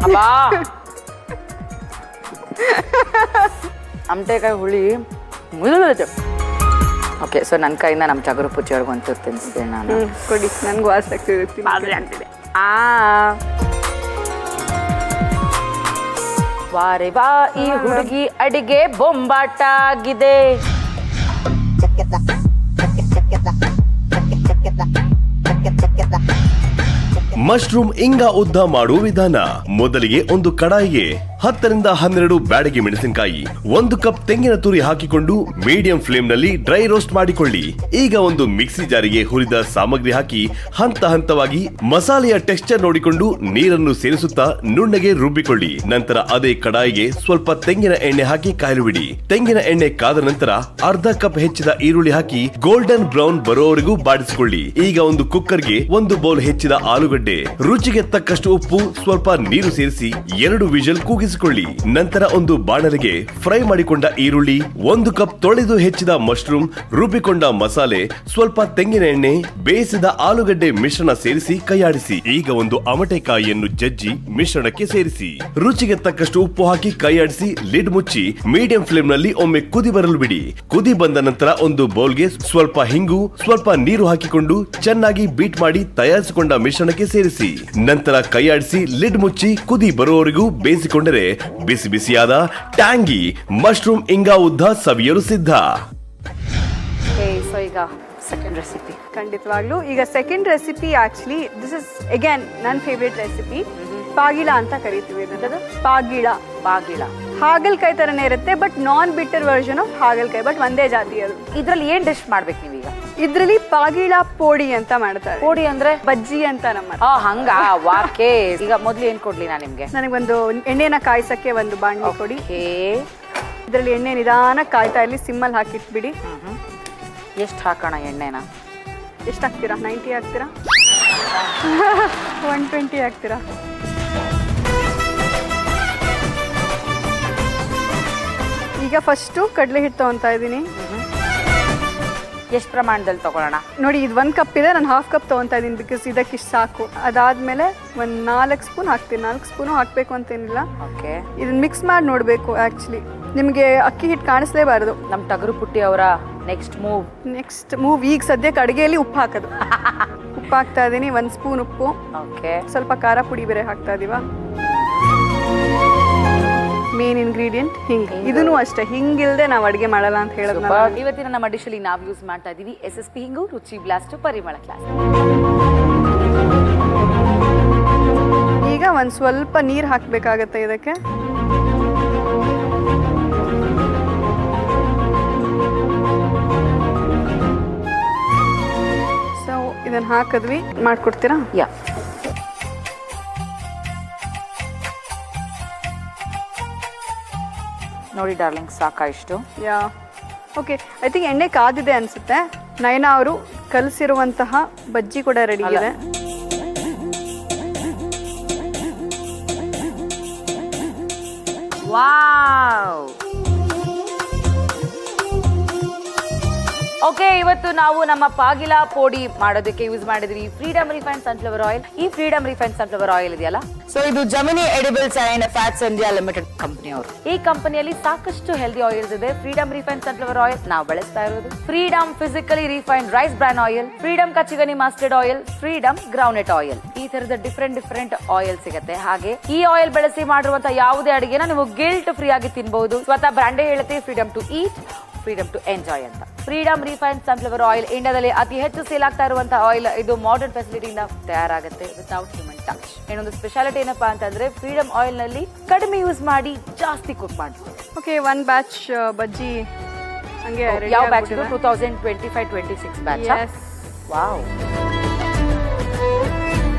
ಅಬ್ಬಾ, ಅಮಟೆಕಾಯಿ ಹುಳಿ. ಓಕೆ, ಸೊ ನನ್ನ ಕೈಯಿಂದ ನಮ್ಮ ಚಗರು ಪುಚ್ಚಿ ಅವ್ರಿಗೆ ಒಂಚೂರು ತಿನ್ನಿಸ್ತೇನೆ ನಾನು. ಕೊಡಿ, ನನಗೂ ಆಸಕ್ತಿ ಆಗ್ತಿದೆ. ವಾರೆ ವಾ ಈ ಹುಡುಗಿ ಅಡಿಗೆ ಬೊಂಬಾಟ ಆಗಿದೆ. ಮಶ್ರೂಮ್ ಇಂಗ ಉದ್ದ ಮಾಡುವ ವಿಧಾನ. ಮೊದಲಿಗೆ ಒಂದು ಕಡಾಯಿಗೆ 10 ರಿಂದ 12 ಬ್ಯಾಡಗಿ ಮೆಣಸಿನಕಾಯಿ, 1 ಕಪ್ ತೆಂಗಿನ ತುರಿ ಹಾಕಿಕೊಂಡು ಮೀಡಿಯಂ ಫ್ಲೇಮ್ ನಲ್ಲಿ ಡ್ರೈ ರೋಸ್ಟ್ ಮಾಡಿಕೊಳ್ಳಿ. ಈಗ ಒಂದು ಮಿಕ್ಸಿ ಜಾರಿಗೆ ಹುರಿದ ಸಾಮಗ್ರಿ ಹಾಕಿ ಹಂತ ಹಂತವಾಗಿ ಮಸಾಲೆಯ ಟೆಕ್ಸ್ಚರ್ ನೋಡಿಕೊಂಡು ನೀರನ್ನು ಸೇರಿಸುತ್ತಾ ನುಣ್ಣಗೆ ರುಬ್ಬಿಕೊಳ್ಳಿ. ನಂತರ ಅದೇ ಕಡಾಯಿಗೆ ಸ್ವಲ್ಪ ತೆಂಗಿನ ಎಣ್ಣೆ ಹಾಕಿ ಕಾಯಲು ಬಿಡಿ. ತೆಂಗಿನ ಎಣ್ಣೆ ಕಾದ ನಂತರ ಅರ್ಧ ಕಪ್ ಹೆಚ್ಚಿದ ಈರುಳ್ಳಿ ಹಾಕಿ ಗೋಲ್ಡನ್ ಬ್ರೌನ್ ಬರೋವರೆಗೂ ಬಾಡಿಸಿಕೊಳ್ಳಿ. ಈಗ ಒಂದು ಕುಕ್ಕರ್ಗೆ 1 ಬೌಲ್ ಹೆಚ್ಚಿದ ಆಲೂಗಡ್ಡೆ, ರುಚಿಗೆ ತಕ್ಕಷ್ಟು ಉಪ್ಪು, ಸ್ವಲ್ಪ ನೀರು ಸೇರಿಸಿ 2 ವಿಷಲ್ ಕೂಗಿಸಿಕೊಳ್ಳಿ. ನಂತರ ಒಂದು ಬಾಣಲೆಗೆ ಫ್ರೈ ಮಾಡಿಕೊಂಡ ಈರುಳ್ಳಿ, 1 ಕಪ್ ತೊಳೆದು ಹೆಚ್ಚಿದ ಮಶ್ರೂಮ್, ರುಬ್ಬಿಕೊಂಡ ಮಸಾಲೆ, ಸ್ವಲ್ಪ ತೆಂಗಿನ ಎಣ್ಣೆ, ಬೇಯಿಸಿದ ಆಲೂಗಡ್ಡೆ ಮಿಶ್ರಣ ಸೇರಿಸಿ ಕೈಯಾಡಿಸಿ. ಈಗ ಒಂದು ಅಮಟೆಕಾಯಿಯನ್ನು ಜಜ್ಜಿ ಮಿಶ್ರಣಕ್ಕೆ ಸೇರಿಸಿ ರುಚಿಗೆ ತಕ್ಕಷ್ಟು ಉಪ್ಪು ಹಾಕಿ ಕೈಯಾಡಿಸಿ ಲಿಡ್ ಮುಚ್ಚಿ ಮೀಡಿಯಂ ಫ್ಲೇಮ್ ನಲ್ಲಿ ಒಮ್ಮೆ ಕುದಿ ಬರಲು ಬಿಡಿ. ಕುದಿ ಬಂದ ನಂತರ ಒಂದು ಬೌಲ್ಗೆ ಸ್ವಲ್ಪ ಹಿಂಗು, ಸ್ವಲ್ಪ ನೀರು ಹಾಕಿಕೊಂಡು ಚೆನ್ನಾಗಿ ಬೀಟ್ ಮಾಡಿ ತಯಾರಿಸಿಕೊಂಡ ಮಿಶ್ರಣಕ್ಕೆ ಸೇರಿಸಿ ನಂತರ ಕೈಯಾಡಿಸಿ ಲಿಡ್ ಮುಚ್ಚಿ ಕುದಿ ಬರುವವರೆಗೂ ಬೇಯಿಸಿಕೊಂಡರೆ ಬಿಸಿ ಬಿಸಿಯಾದ ಟ್ಯಾಂಗಿ ಮಶ್ರೂಮ್ ಇಂಗಾ ಉದ್ದ ಸವಿಯಲು ಸಿದ್ಧ. ಸೊ ಈಗ ಸೆಕೆಂಡ್ ರೆಸಿಪಿ. ಖಂಡಿತವಾಗ್ಲೂ ಈಗ second recipe actually this is again ನನ್ನ ಫೇವ್ರೇಟ್ ರೆಸಿಪಿ. ಪಾಗಿಳ ಅಂತ ಕರಿತೀವಿ ಇದನ್ನ. ಪಾಗಿಳ ಹಾಗಲ್ಕಾಯಿ ತರನೇ ಇರುತ್ತೆ, but non bitter version of ಹಾಗಲ್ಕಾಯಿ, ಬಟ್ ಒಂದೇ ಜಾತಿ ಅದು. ಇದ್ರಲ್ಲಿ ಏನ್ ಡಿಶ್ ಮಾಡ್ಬೇಕು ನೀವೀಗ? ಇದ್ರಲ್ಲಿ ಪಾಗಿಳ ಪೋಡಿ ಅಂತ ಮಾಡ್ತಾರೆ. ಪೋಡಿ ಅಂದ್ರೆ ಬಜ್ಜಿ ಅಂತ ನಮ್ಮ. ಹಂಗ ವಾಕೆ. ಈಗ ಮೊದ್ಲು ಏನ್ ಕೊಡ್ಲಿ ನಾ ನಿಮ್ಗೆ? ನನಗೊಂದು ಎಣ್ಣೆನ ಕಾಯ್ಸಕ್ಕೆ ಒಂದು ಬಾಣಲಿ ಕೊಡಿ. ಇದ್ರಲ್ಲಿ ಎಣ್ಣೆ ನಿಧಾನ ಕಾಯ್ತಾ ಇರ್ಲಿ, ಸಿಮ್ಮಲ್ಲಿ ಹಾಕಿಟ್ಬಿಡಿ. ಎಷ್ಟು ಹಾಕೋಣ ಎಣ್ಣೆನ? ಎಷ್ಟು ಹಾಕ್ತೀರಾ? 90 ಹಾಕ್ತೀರಾ? 120 ಹಾಕ್ತೀರಾ? ಈಗ ಫಸ್ಟು ಕಡಲೆ ಹಿಟ್ಟು ತಗೊತಾ ಇದ್ದೀನಿ. ಎಷ್ಟು ಪ್ರಮಾಣದಲ್ಲಿ ತಗೊಳ್ಳೋಣ? ನೋಡಿ, ಇದು 1 ಕಪ್ ಇದೆ, ನಾನು 1/2 ಕಪ್ ತಗೊತಾ ಇದ್ದೀನಿ ಬಿಕಾಸ್ ಇದಕ್ಕೆ ಇಷ್ಟು ಸಾಕು. ಅದಾದ್ಮೇಲೆ ಒಂದು 4 ಸ್ಪೂನ್ ಹಾಕ್ತೀನಿ. 4 ಸ್ಪೂನು ಹಾಕಬೇಕು ಅಂತೇನಿಲ್ಲ. ಓಕೆ, ಇದನ್ನ ಮಿಕ್ಸ್ ಮಾಡಿ ನೋಡಬೇಕು. ಆ್ಯಕ್ಚುಲಿ ನಿಮಗೆ ಅಕ್ಕಿ ಹಿಟ್ಟು ಕಾಣಿಸ್ಲೇಬಾರ್ದು. ನಮ್ಮ ಟಗರು ಪುಟ್ಟಿ ಅವರ ನೆಕ್ಸ್ಟ್ ಮೂವ್ ಈಗ ಸದ್ಯಕ್ಕೆ ಅಡುಗೆಯಲ್ಲಿ ಉಪ್ಪು ಹಾಕೋದು. ಉಪ್ಪು ಹಾಕ್ತಾ ಇದ್ದೀನಿ, 1 ಸ್ಪೂನ್ ಉಪ್ಪು. ಓಕೆ, ಸ್ವಲ್ಪ ಖಾರ ಪುಡಿ ಬೇರೆ ಹಾಕ್ತಾ ಇದೀವ. ಮೇನ್ ಇಂಗ್ರೀಡಿಯೆಂಟ್ ಹಿಂಗೆ. ಇದನ್ನು ಅಷ್ಟೇ, ಹಿಂಗಿಲ್ದೆ ನಾವು ಅಡುಗೆ ಮಾಡಲ್ಲ ಅಂತ ಹೇಳಿದ್ನ. ಇವತ್ತಿನ ನಮ್ಮ ಡಿಶಲ್ಲಿ ನಾವು ಯೂಸ್ ಮಾಡ್ತಾ ಇದೀವಿ SSP ಹಿಂಗು, ರುಚಿ ಬ್ಲಾಸ್ಟ್, ಪರಿಮಳ ಕ್ಲಾಸ್. ಈಗ ಒಂದು ಸ್ವಲ್ಪ ನೀರು ಹಾಕಬೇಕಾಗತ್ತೆ ಇದಕ್ಕೆ. ಸೊ ಇದನ್ನ ಹಾಕಿದ್ವಿ, ಮಾಡ್ಕೊಡ್ತೀರಾ? ಯಾ, ನೋಡಿ ಡಾರ್ಲಿಂಗ್, ಸಾಕಾ ಇಷ್ಟು? ಯಾ, ಓಕೆ. ಐ ಥಿಂಕ್ ಎಣ್ಣೆ ಕಾದಿದೆ ಅನ್ಸುತ್ತೆ. ನಯನಾ ಅವರು ಕಲಸಿರುವಂತಹ ಬಜ್ಜಿ ಕೂಡ ರೆಡಿ ಇದೆ. ವಾವ್. ಓಕೆ, ಇವತ್ತು ನಾವು ನಮ್ಮ ಪಾಗಿಲ ಪೋಡಿ ಮಾಡೋದಕ್ಕೆ ಯೂಸ್ ಮಾಡಿದ್ವಿ ಫ್ರೀಡಮ್ ರಿಫೈನ್ಡ್ ಸನ್ಫ್ಲವರ್ ಆಯಿಲ್. ಈ ಫ್ರೀಡಮ್ ರಿಫೈನ್ಡ್ ಸನ್ಫ್ಲವರ್ ಆಯಿಲ್ ಇದೆಯಲ್ಲ, ಸೊ ಇದು Gemini edibles and fats India limited ಕಂಪನಿಯವರು. ಈ ಕಂಪನಿಯಲ್ಲಿ ಸಾಕಷ್ಟು ಹೆಲ್ದಿ ಆಯಿಲ್ಸ್ ಇದೆ. ಫ್ರೀಡಮ್ ರಿಫೈನ್ಡ್ ಸನ್ಫ್ಲವರ್ ಆಯಿಲ್ ನಾವು ಬಳಸ್ತಾ ಇರೋದು, Freedom physically refined rice bran oil, Freedom kachi ghani mustard oil, Freedom groundnut oil. ಈ ತರದ ಡಿಫರೆಂಟ್ ಆಯಿಲ್ ಸಿಗುತ್ತೆ. ಹಾಗೆ ಈ ಆಯಿಲ್ ಬಳಸಿ ಮಾಡಿರುವಂತಹ ಯಾವುದೇ ಅಡಿಗೆನ ನೀವು ಗಿಲ್ಟ್ ಫ್ರೀ ಆಗಿ ತಿನ್ಬಹುದು. ಸ್ವತಃ ಬ್ರ್ಯಾಂಡೇ ಹೇಳುತ್ತೆ freedom to eat, freedom to enjoy ಅಂತ. ಫ್ರೀಡಮ್ ರಿಫೈನ್ಡ್ ಸನ್ಫ್ಲವರ್ ಆಯಿಲ್ ಇಂಡಿಯಾದಲ್ಲಿ ಅತಿ ಹೆಚ್ಚು ಸೇಲ್ ಆಗ್ತಾ ಇರುವಂತಹ ಆಯಿಲ್. ಇದು ಮಾಡರ್ನ್ ಫೆಸಿಲಿಟಿಯಿಂದ ತಯಾರಾಗುತ್ತೆ, ವಿತೌಟ್ ಹ್ಯೂಮನ್ ಟಚ್. ಇನ್ನೊಂದು ಸ್ಪೆಷಾಲಿಟಿ ಏನಪ್ಪಾ ಅಂತಂದ್ರೆ ಫ್ರೀಡಮ್ ಆಯಿಲ್ ನಲ್ಲಿ ಕಡಿಮೆ ಯೂಸ್ ಮಾಡಿ ಜಾಸ್ತಿ ಕುಕ್ ಮಾಡ್ತೀವಿ. ಓಕೆ, 1 ಬ್ಯಾಚ್ ಬಜ್ಜಿ ಹಂಗೆ. ಯಾವ ಬ್ಯಾಚ್? 2025-26 ಬ್ಯಾಚ್. ವಾವ್.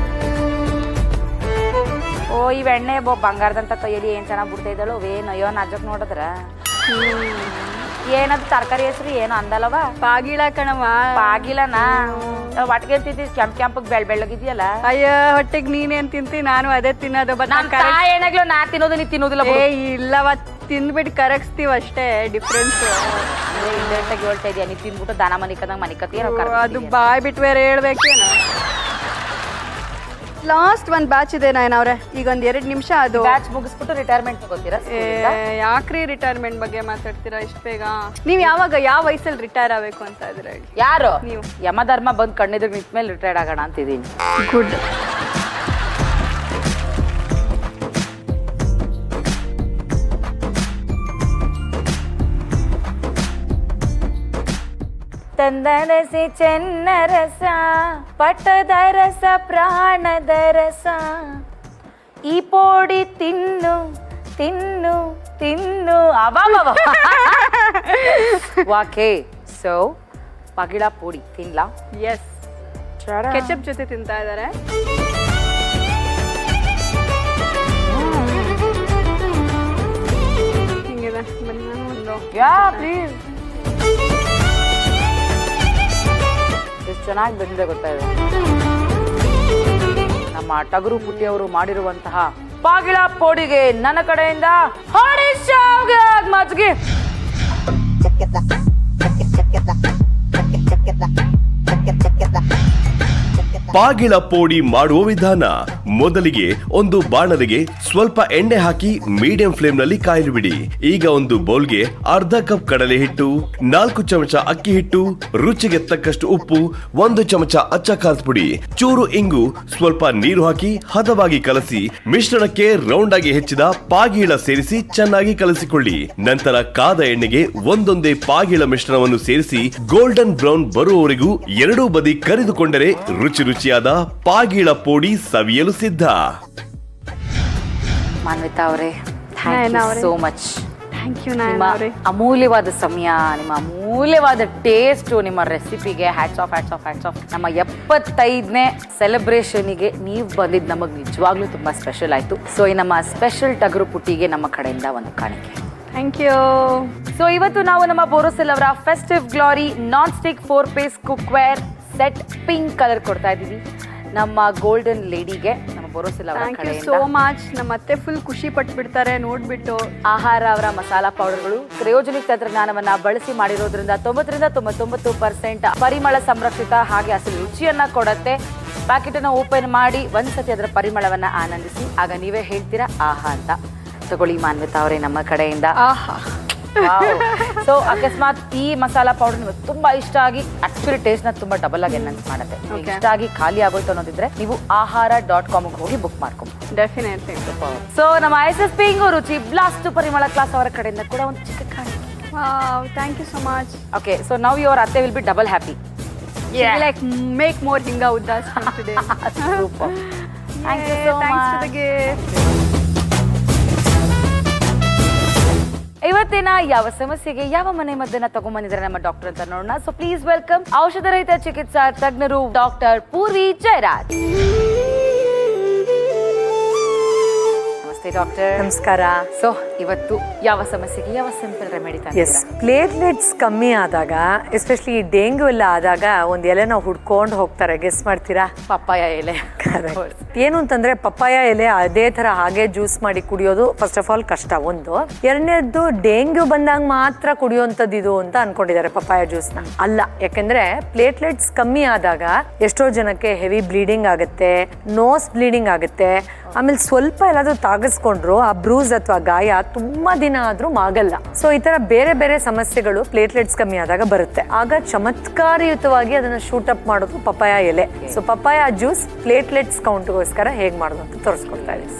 ಓ, ಈ ಎಣ್ಣೆ ಬಂಗಾರದಂತ ಕೈಯಲ್ಲಿ ಏನ್ ಚೆನ್ನಾಗಿ ಬಿಡ್ತಾ ಇದ್ದಳು. ಅಯ್ಯೋ ನಾಜಕ್ ನೋಡಿದ್ರ ಏನದು ತರಕಾರಿ ಹೆಸರು ಏನು ಅಂದಲ್ಲವ? ಪಾಗಿಳ ಕಣವ. ಪಾಗಿಲನಾ? ಒಟ್ಟಿಗೆ ತಿಂತಿ ಕೆಂಪಗ್ ಬೆಳ್ಳಗಿದ್ಯಲ್ಲ. ಅಯ್ಯ, ಹೊಟ್ಟೆಗೆ ನೀನೇನ್ ತಿಂತಿ, ನಾನು ಅದೇ ತಿನ್ನೋದು. ಏನಾಗ್ಲೂ ನಾ ತಿನ್ನೋದು ನೀ ತಿನ್ನೋದಿಲ್ಲ. ಇಲ್ಲವ, ತಿಂದ್ಬಿಟ್ಟು ಕರಗಿಸ್ತೀವಿ ಅಷ್ಟೇ, ಡಿಫ್ರೆನ್ಸ್. ಇಂಡೈರೆಕ್ಟಾಗಿ ಹೇಳ್ತಾ ಇದೀಯ, ನೀ ತಿನ್ಬಿಟ್ಟು ದನ ಮನಿಕದಂಗ ಮನಿಕತ್ತೀಯ. ಅದು ಬಾಯ್ ಬಿಟ್ಟು ಬೇರೆ ಹೇಳ್ಬೇಕೇನು? ಲಾಸ್ಟ್ 1 ಬ್ಯಾಚ್ ಇದೆ ನಯನಾ ಈಗ ಒಂದು 2 ನಿಮಿಷ ಅದು ಬ್ಯಾಚ್ ಮುಗಿಸ್ಬಿಟ್ಟು ರಿಟೈರ್ಮೆಂಟ್ ತಗೋತೀರಾ? ಯಾಕ್ರಿ ರಿಟೈರ್ಮೆಂಟ್ ಬಗ್ಗೆ ಮಾತಾಡ್ತೀರಾ ಇಷ್ಟು ಬೇಗ? ನೀವು ಯಾವ ವಯಸ್ಸಲ್ಲಿ ರಿಟೈರ್ ಆಗಬೇಕು ಅಂತ ಇದ್ರೆ ಹೇಳಿ. ಯಾರು ನೀವು? ಯಮಧರ್ಮ ಬಂದ್ ಕಣ್ಣಿದ್ರೆ ನಿಂತ ಮೇಲೆ ರಿಟೈರ್ಡ್ ಆಗೋಣ ಅಂತಿದ್ದೀನಿ. ಗುಡ್. ತಂದನಸಿ ಚೆನ್ನ ರಸ ಪಟದ ರಸ ಪ್ರಾಣದ ರಸ ಈ ಪೋಡಿ ತಿನ್ನು ತಿನ್ನು ತಿನ್ನು ಅವ ವಾಕೆ ಸೊ ಪಗಿಳ ಪೋಡಿ ತಿನ್ಲಾ ಎಸ್ ಕೆಚಪ್ ಜೊತೆ ತಿಂತಾ ಇದ್ದಾರೆ. ಹಿಂಗಿದೆ ಒಂದು ಯಾ ಪ್ಲೀಸ್. ಎಷ್ಟು ಚೆನ್ನಾಗಿ ಬಂದಿದೆ ಗೊತ್ತಾ ಇದು. ನಮ್ಮ ಟಗರು ಪುಟ್ಟಿಯವರು ಮಾಡಿರುವಂತಹ ಬಾಗಿಲ ಪೋಡಿಗೆ ನನ್ನ ಕಡೆಯಿಂದ ಮಜ್ಜಿಗೆ. ಪಾಗಿಳ ಪೋಡಿ ಮಾಡುವ ವಿಧಾನ. ಮೊದಲಿಗೆ ಒಂದು ಬಾಣಲಿಗೆ ಸ್ವಲ್ಪ ಎಣ್ಣೆ ಹಾಕಿ ಮೀಡಿಯಂ ಫ್ಲೇಮ್ ನಲ್ಲಿ ಕಾಯಲು ಬಿಡಿ. ಈಗ ಒಂದು ಬೌಲ್ಗೆ ಅರ್ಧ ಕಪ್ ಕಡಲೆ ಹಿಟ್ಟು, 4 ಚಮಚ ಅಕ್ಕಿ ಹಿಟ್ಟು, ರುಚಿಗೆ ತಕ್ಕಷ್ಟು ಉಪ್ಪು, 1 ಚಮಚ ಅಚ್ಚ ಖಾರದ ಪುಡಿ, ಚೂರು ಇಂಗು, ಸ್ವಲ್ಪ ನೀರು ಹಾಕಿ ಹದವಾಗಿ ಕಲಸಿ ಮಿಶ್ರಣಕ್ಕೆ ರೌಂಡ್ ಆಗಿ ಹೆಚ್ಚಿದ ಪಾಗಿಳ ಸೇರಿಸಿ ಚೆನ್ನಾಗಿ ಕಲಸಿಕೊಳ್ಳಿ. ನಂತರ ಕಾದ ಎಣ್ಣೆಗೆ ಒಂದೊಂದೇ ಪಾಗಿಳ ಮಿಶ್ರಣವನ್ನು ಸೇರಿಸಿ ಗೋಲ್ಡನ್ ಬ್ರೌನ್ ಬರುವವರೆಗೂ ಎರಡೂ ಬದಿ ಕರಿದುಕೊಂಡರೆ ರುಚಿಯಾದ ಪಾಗಿಳ ಪೋಡಿ ಸವಿಯಲು ಸಿದ್ಧ. ಮಾನ್ವಿತಾ ಅವರೇ, thank you so much. Thank you. ನಿಮ್ಮ ಅಮೂಲ್ಯವಾದ ಸಮಯ, ನಿಮ್ಮ ಅಮೂಲ್ಯವಾದ ಟೇಸ್ಟ್, ನಿಮ್ಮ ರೆಸಿಪಿಗೆ hats off hats off hats off. ನಮ್ಮ 75ನೇ ಸೆಲೆಬ್ರೇಷನ್ಗೆ ನೀವು ಬಂದಿದ್ದು ನಮಗೆ ನಿಜವಾಗ್ಲೂ ತುಂಬಾ ಸ್ಪೆಷಲ್ ಆಯ್ತು. ಸೊ ಈ ನಮ್ಮ ಸ್ಪೆಷಲ್ ಟಗರು ಪುಟ್ಟಿಗೆ ನಮ್ಮ ಕಡೆಯಿಂದ ಒಂದು ಕಾಣಿಕೆ. Thank you. ಸೊ ಇವತ್ತು ನಾವು ನಮ್ಮ ಬೋರೋಸಿಲ್ ಅವರ festive glory non stick 4-piece cookware set pink colour ಕೊಡ್ತಾ ಇದ್ದೀವಿ ನಮ್ಮ ಗೋಲ್ಡನ್ ಲೇಡಿಗೆ. ನಮ್ಮ ಬೋರೋಸಿಲ್ ಅವರ ಥ್ಯಾಂಕ್ ಯು ಸೋ ಮಚ್. ನಮ್ಮ ಅತ್ತೆ ಫುಲ್ ಖುಷಿ ಪಟ್ಬಿಡ್ತಾರೆ ನೋಡ್ಬಿಟ್ಟು. ಆಹಾರ ಅವರ ಮಸಾಲಾ ಪೌಡರ್ಗಳು ಕ್ರಯೋಜನಿಕ್ ತಂತ್ರಜ್ಞಾನವನ್ನ ಬಳಸಿ ಮಾಡಿರೋದ್ರಿಂದ 90-99% ಪರಿಮಳ ಸಂರಕ್ಷಿತ ಹಾಗೆ ಅಸಲು ರುಚಿಯನ್ನ ಕೊಡುತ್ತೆ. ಪ್ಯಾಕೆಟ್ ಅನ್ನು ಓಪನ್ ಮಾಡಿ ಒಂದ್ಸತಿ ಅದರ ಪರಿಮಳವನ್ನ ಆನಂದಿಸಿ, ಆಗ ನೀವೇ ಹೇಳ್ತೀರಾ ಆಹಾ ಅಂತ. ತಗೊಳ್ಳಿ ಮಾನ್ವಿತಾ ಅವರೇ ನಮ್ಮ ಕಡೆಯಿಂದ. ಆಹಾ. ಸೊ ಅಕಸ್ಮಾತ್ ಈ ಮಸಾಲಾ ಪೌಡರ್ ನಿಮಗೆ ತುಂಬಾ ಇಷ್ಟ ಆಗಿ ಆಕ್ಚುಲಿ ಟೇಸ್ಟ್ ನ ತುಂಬಾ ಡಬಲ್ ಆಗಿ ಎನ್ಹಾನ್ಸ್ ಮಾಡುತ್ತೆ. ಇಷ್ಟ ಆಗಿ ಖಾಲಿ ಆಗೋಯ್ತು ಅನ್ನೋದಿದ್ರೆ ನೀವು ಆಹಾರ.com ಹೋಗಿ ಬುಕ್ ಮಾಡ್ಕೊಂಡು ಡೆಫಿನೆಟ್ಲಿ. ಸೊ ನಮ್ಮ ಐಸಸ್ ಪಿಂಗು ರುಚಿ ಬ್ಲಾಸ್ಟ್ ಪರಿಮಳ ಕ್ಲಾಸ್ ಅವರ ಕಡೆಯಿಂದ ಕೂಡ ಒಂದು ಚಿಕ್ಕ ಕಾಣಿಕೆ. Wow, thank you so much. Okay, so now your ಅತ್ತೆ will be double happy. Like make more hinga uddas from today. Super. Thank you so much. Thanks for the gift. ಇವತ್ತಿನ ಯಾವ ಸಮಸ್ಯೆಗೆ ಯಾವ ಮನೆ ಮದ್ದನ್ನ ತಗೊಂಡ್ಬಂದಿದ್ದಾರೆ ನಮ್ಮ ಡಾಕ್ಟರ್ ಅಂತ ನೋಡೋಣ. ಸೊ ಪ್ಲೀಸ್ ವೆಲ್ಕಮ್ ಔಷಧ ರಹಿತ ಚಿಕಿತ್ಸಾ ತಜ್ಞರು ಡಾಕ್ಟರ್ ಪೂರ್ವಿ ಜಯರಾಜ್. ನಮಸ್ತೆ ಡಾಕ್ಟರ್. ನಮಸ್ಕಾರ. ಸೊ ಇವತ್ತು ಯಾವ ಸಮಸ್ಯೆಗೆ ಯಾವ ಸಿಂಪಲ್ ರೆಮಿಡಿ ಎಸ್, ಪ್ಲೇಟ್ಲೆಟ್ಸ್ ಕಮ್ಮಿ ಆದಾಗ, ಎಸ್ಪೆಷಲಿ ಡೆಂಗ್ಯೂ ಎಲ್ಲ ಆದಾಗ ಒಂದು ಎಲೆ ನಾವು ಹುಡ್ಕೊಂಡು ಹೋಗ್ತಾರೆ. ಗೆಸ್ ಮಾಡ್ತೀರಾ? ಪಪ್ಪಾಯ ಎಲೆ. ಏನು ಅಂತಂದ್ರೆ ಪಪ್ಪಾಯ ಎಲೆ ಅದೇ ತರ ಹಾಗೆ ಜ್ಯೂಸ್ ಮಾಡಿ ಕುಡಿಯೋದು ಫಸ್ಟ್ ಆಫ್ ಆಲ್ ಕಷ್ಟ. ಒಂದು. ಎರಡನೇದ್ದು ಡೆಂಗ್ಯೂ ಬಂದಾಗ ಮಾತ್ರ ಕುಡಿಯೋಂಥದ್ದು ಇದು ಅಂತ ಅನ್ಕೊಂಡಿದ್ದಾರೆ ಪಪ್ಪಾಯ ಜ್ಯೂಸ್ನ. ಅಲ್ಲ, ಯಾಕಂದ್ರೆ ಪ್ಲೇಟ್ಲೆಟ್ಸ್ ಕಮ್ಮಿ ಆದಾಗ ಎಷ್ಟೋ ಜನಕ್ಕೆ ಹೆವಿ ಬ್ಲೀಡಿಂಗ್ ಆಗುತ್ತೆ, ನೋಸ್ ಬ್ಲೀಡಿಂಗ್ ಆಗುತ್ತೆ. ಆಮೇಲೆ ಸ್ವಲ್ಪ ಎಲ್ಲಾದ್ರೂ ತಾಗಿಸ್ಕೊಂಡ್ರು ಆ ಬ್ರೂಸ್ ಅಥವಾ ಗಾಯ ತುಂಬಾ ದಿನ ಆದ್ರೂ ಮಾಗಲ್ಲ. ಸೊ ಈ ತರ ಬೇರೆ ಬೇರೆ ಸಮಸ್ಯೆಗಳು ಪ್ಲೇಟ್ಲೆಟ್ಸ್ ಕಮ್ಮಿ ಆದಾಗ ಬರುತ್ತೆ. ಆಗ ಚಮತ್ಕಾರಯುತವಾಗಿ ಅದನ್ನ ಶೂಟ್ ಅಪ್ ಮಾಡೋದು ಪಪ್ಪಾಯ ಎಲೆ. ಸೊ ಪಪ್ಪಾಯ ಜ್ಯೂಸ್ ಪ್ಲೇಟ್ಲೆಟ್ಸ್ ಕೌಂಟ್ಗೋಸ್ಕರ ಹೇಗ್ ಮಾಡೋದು ಅಂತ ತೋರಿಸ್ಕೊಡ್ತಾ ಇದ್ದೀವಿ.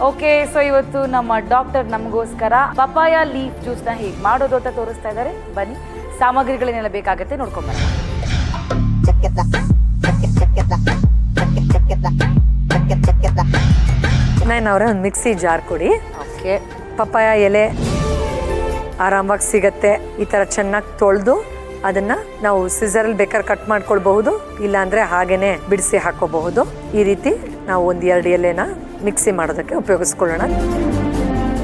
ಓಕೆ, ಸೊ ಇವತ್ತು ನಮ್ಮ ಡಾಕ್ಟರ್ ನಮಗೋಸ್ಕರ ಪಪಾಯ ಲೀಫ್ ಜ್ಯೂಸ್ ನ ಹೇಗೆ ಮಾಡೋದು ಅಂತ ತೋರಿಸ್ತಾ ಇದ್ದಾರೆ. ಬನ್ನಿ, ಸಾಮಗ್ರಿಗಳನ್ನೆಲ್ಲ ಬೇಕಾಗುತ್ತೆ ನೋಡ್ಕೊಂಬರೋಣ. ಅವರ ಒಂದು ಮಿಕ್ಸಿ ಜಾರ್ ಕೊಡಿ. ಓಕೆ, ಪಪ್ಪಾಯ ಎಲೆ ಆರಾಮಾಗಿ ಸಿಗತ್ತೆ. ಈ ತರ ಚೆನ್ನಾಗಿ ತೊಳೆದು ಅದನ್ನ ನಾವು ಸಿಸರಲ್ಲಿ ಬೇಕಾದ್ರೆ ಕಟ್ ಮಾಡ್ಕೊಳ್ಬಹುದು, ಇಲ್ಲಾಂದ್ರೆ ಹಾಗೇನೆ ಬಿಡಿಸಿ ಹಾಕೋಬಹುದು. ಈ ರೀತಿ ನಾವು 1-2 ಎಲೆನ ಮಿಕ್ಸಿ ಮಾಡೋದಕ್ಕೆ ಉಪಯೋಗಿಸ್ಕೊಳ್ಳೋಣ.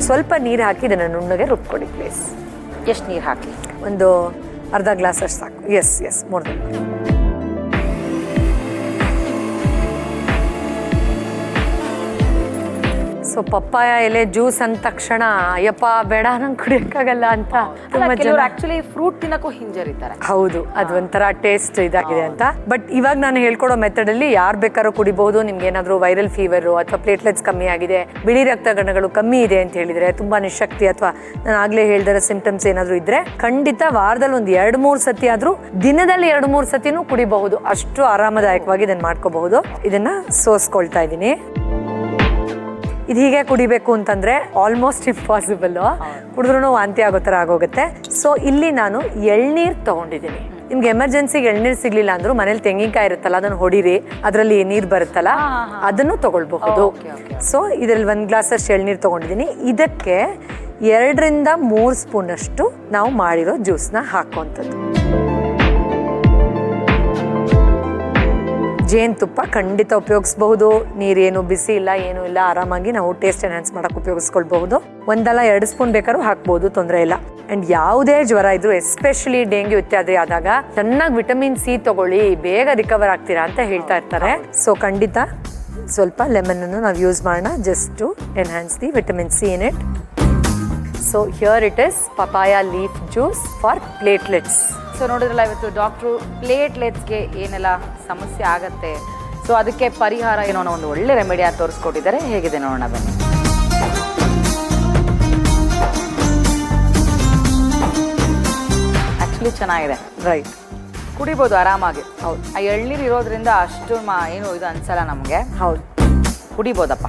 ಸ್ವಲ್ಪ ನೀರು ಹಾಕಿ ಇದನ್ನ ನುಣ್ಣಗೆ ರುಬ್ಕೊಡಿ ಪ್ಲೀಸ್. ಎಷ್ಟು ನೀರು ಹಾಕಿ? ಒಂದು ಅರ್ಧ ಗ್ಲಾಸ್ ಅಷ್ಟು ಸಾಕು. Yes more then. ಸೊ ಪಪ್ಪಾಯ ಎಲೆ ಜ್ಯೂಸ್ ಅಂದ ತಕ್ಷಣ ಅಯ್ಯಪ್ಪ ಬೇಡ ನಂಗೆ ಕುಡಿಯಕ್ಕಾಗಲ್ಲ ಅಂತ ಕೆಲವರು ಆಕ್ಚುಲಿ ಫ್ರೂಟ್ ತಿನ್ನಕ್ಕೂ ಹಿಂಜರಿತಾರೆ. ಹೌದು, ಅದು ಒಂಥರ ಟೇಸ್ಟ್ ಇದಾಗಿದೆ ಅಂತ. ಬಟ್ ಇವಾಗ ನಾನು ಹೇಳ್ಕೊಡೋ ಮೆಥಡ್ ಅಲ್ಲಿ ಯಾರು ಬೇಕಾದ್ರೂ ಕುಡಿಬಹುದು. ನಿಮ್ಗೆ ಏನಾದ್ರು ವೈರಲ್ ಫೀವರ್ ಅಥವಾ ಪ್ಲೇಟ್ಲೆಟ್ಸ್ ಕಮ್ಮಿ ಆಗಿದೆ, ಬಿಳಿ ರಕ್ತ ಕಣಗಳು ಕಮ್ಮಿ ಇದೆ ಅಂತ ಹೇಳಿದ್ರೆ, ತುಂಬಾ ನಿಶಕ್ತಿ ಅಥವಾ ನಾನು ಆಗ್ಲೇ ಹೇಳಿದ ಸಿಂಪ್ಟಮ್ಸ್ ಏನಾದ್ರು ಇದ್ರೆ ಖಂಡಿತ ವಾರದಲ್ಲಿ ಒಂದು 2-3 ಸತಿ ಆದ್ರೂ ದಿನದಲ್ಲಿ 2-3 ಸತಿನೂ ಕುಡಿಬಹುದು. ಅಷ್ಟು ಆರಾಮದಾಯಕವಾಗಿ ಇದನ್ನ ಮಾಡ್ಕೋಬಹುದು. ಇದನ್ನ ಸೋಸ್ಕೊಳ್ತಾ ಇದ್ದೀನಿ. ಇದು ಹೀಗೆ ಕುಡಿಬೇಕು ಅಂತಂದ್ರೆ ಆಲ್ಮೋಸ್ಟ್ ಇಂಪಾಸಿಬಲ್. ಕುಡಿದ್ರೂ ವಾಂತಿ ಆಗೋ ಥರ ಆಗೋಗುತ್ತೆ. ಸೊ ಇಲ್ಲಿ ನಾನು ಎಳ್ನೀರು ತಗೊಂಡಿದ್ದೀನಿ. ನಿಮ್ಗೆ ಎಮರ್ಜೆನ್ಸಿಗೆ ಎಳ್ನೀರು ಸಿಗ್ಲಿಲ್ಲ ಅಂದ್ರೂ ಮನೇಲಿ ತೆಂಗಿನಕಾಯಿ ಇರುತ್ತಲ್ಲ ಅದನ್ನ ಹೊಡಿರಿ, ಅದರಲ್ಲಿ ನೀರು ಬರುತ್ತಲ್ಲ ಅದನ್ನು ತಗೊಳ್ಬಹುದು. ಸೊ ಇದ್ರಲ್ಲಿ 1 ಗ್ಲಾಸ್ ಅಷ್ಟು ಎಳ್ನೀರು ತಗೊಂಡಿದ್ದೀನಿ. ಇದಕ್ಕೆ 2 ರಿಂದ 3 ಸ್ಪೂನ್ ಅಷ್ಟು ನಾವು ಮಾಡಿರೋ ಜ್ಯೂಸ್ನ ಹಾಕುವಂಥದ್ದು. ಜೇನುತುಪ್ಪ ಖಂಡಿತ ಉಪಯೋಗಿಸ್ಬಹುದು. ನೀರೇನು ಬಿಸಿ ಇಲ್ಲ, ಏನೂ ಇಲ್ಲ, ಆರಾಮಾಗಿ ನಾವು ಟೇಸ್ಟ್ ಎನ್ಹಾನ್ಸ್ ಮಾಡಕ್ಕೆ ಉಪಯೋಗಿಸ್ಕೊಳ್ಬಹುದು. 1-2 ಸ್ಪೂನ್ ಬೇಕಾದ್ರೂ ಹಾಕ್ಬೋದು, ತೊಂದರೆ ಇಲ್ಲ. ಅಂಡ್ ಯಾವುದೇ ಜ್ವರ ಇದ್ರು, ಎಸ್ಪೆಷಲಿ ಡೆಂಗ್ಯೂ ಇತ್ಯಾದಿ ಆದಾಗ ಚೆನ್ನಾಗಿ ವಿಟಮಿನ್ ಸಿ ತಗೊಳ್ಳಿ, ಬೇಗ ರಿಕವರ್ ಆಗ್ತೀರಾ ಅಂತ ಹೇಳ್ತಾ ಇರ್ತಾರೆ. ಸೊ ಖಂಡಿತ ಸ್ವಲ್ಪ ಲೆಮನ್ ಅನ್ನು ನಾವು ಯೂಸ್ ಮಾಡೋಣ, just to enhance the vitamin C in it. So here it is papaya leaf juice for platelets. So ನೋಡಿದ್ರಲ್ಲ, ಇವತ್ತು ಡಾಕ್ಟ್ರು ಪ್ಲೇಟ್ಲೆಟ್ಸ್ಗೆ ಏನೆಲ್ಲ ಸಮಸ್ಯೆ ಆಗತ್ತೆ, ಸೊ ಅದಕ್ಕೆ ಪರಿಹಾರ ಏನೋ ಒಂದು ಒಳ್ಳೆ ರೆಮಿಡಿಯಾ ತೋರಿಸ್ಕೊಟ್ಟಿದ್ದಾರೆ. ಹೇಗಿದೆ ನೋಡೋಣ ಬನ್ನಿ. ಆಕ್ಚುಲಿ ಚೆನ್ನಾಗಿದೆ, ರೈಟ್, ಕುಡಿಬೋದು ಆರಾಮಾಗಿ. ಹೌದು, ಆ ಎಳ್ನೀರು ಇರೋದ್ರಿಂದ ಅಷ್ಟು ಏನು ಇದು ಅನ್ಸಲ್ಲ ನಮಗೆ. ಹೌದು, ಕುಡಿಬೋದಪ್ಪ.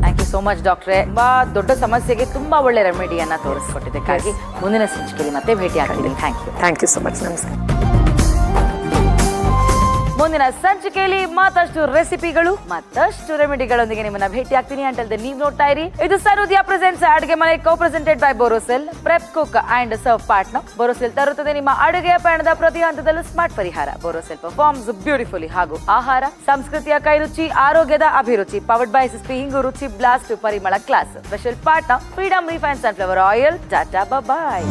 ಥ್ಯಾಂಕ್ ಯು ಸೋ ಮಚ್ ಡಾಕ್ಟ್ರೆ. ತುಂಬಾ ದೊಡ್ಡ ಸಮಸ್ಯೆಗೆ ತುಂಬಾ ಒಳ್ಳೆ ರೆಮಿಡಿಯನ್ನ ತೋರಿಸ್ಕೊಟ್ಟಿದ್ದಕ್ಕಾಗಿ ಮುಂದಿನ ಸಂಚಿಕೆಯಲ್ಲಿ ಮತ್ತೆ ಭೇಟಿ ಆಗ್ತೀನಿ. Thank you so much. ನಮಸ್ಕಾರ. ಮುಂದಿನ ಸಂಚಿಕೆಯಲ್ಲಿ ಮತ್ತಷ್ಟು ರೆಸಿಪಿಗಳು ಮತ್ತಷ್ಟು ರೆಮಿಡಿಗಳೊಂದಿಗೆ ನಿಮ್ಮನ್ನ ಭೇಟಿ ಆಗ್ತೀನಿ. ಅಂಟಲ್ ನೀವು ನೋಡ್ತಾ ಇರಿ, ಇದು ಸರುದಿಯಾ ಪ್ರೆಸೆಂಟ್ಸ್ ಅಡುಗೆ ಮನೆ, co presented by Borosil, prep cook and serve partner. Borosil ತರುತ್ತದೆ ನಿಮ್ಮ ಅಡುಗೆಯ ಪಯಣದ ಪ್ರತಿ ಹಂತದಲ್ಲೂ ಸ್ಮಾರ್ಟ್ ಪರಿಹಾರ. ಬೋರೋಸೆಲ್ ಪರ್ಫಾರ್ಮ್ಸ್ ಬ್ಯೂಟಿಫುಲಿ ಹಾಗೂ ಆಹಾರ ಸಂಸ್ಕೃತಿಯ ಕೈರುಚಿ, ಆರೋಗ್ಯದ ಅಭಿರುಚಿ. ಪವರ್ಡ್ ಬೈ ಸಿಸ್ಪಿ ಹಿಂಗು ರುಚಿ ಬ್ಲಾಸ್ಟ್ ಪರಿಮಳ class. Special partner Freedom refined sunflower oil. Tata ಬಾಯ್.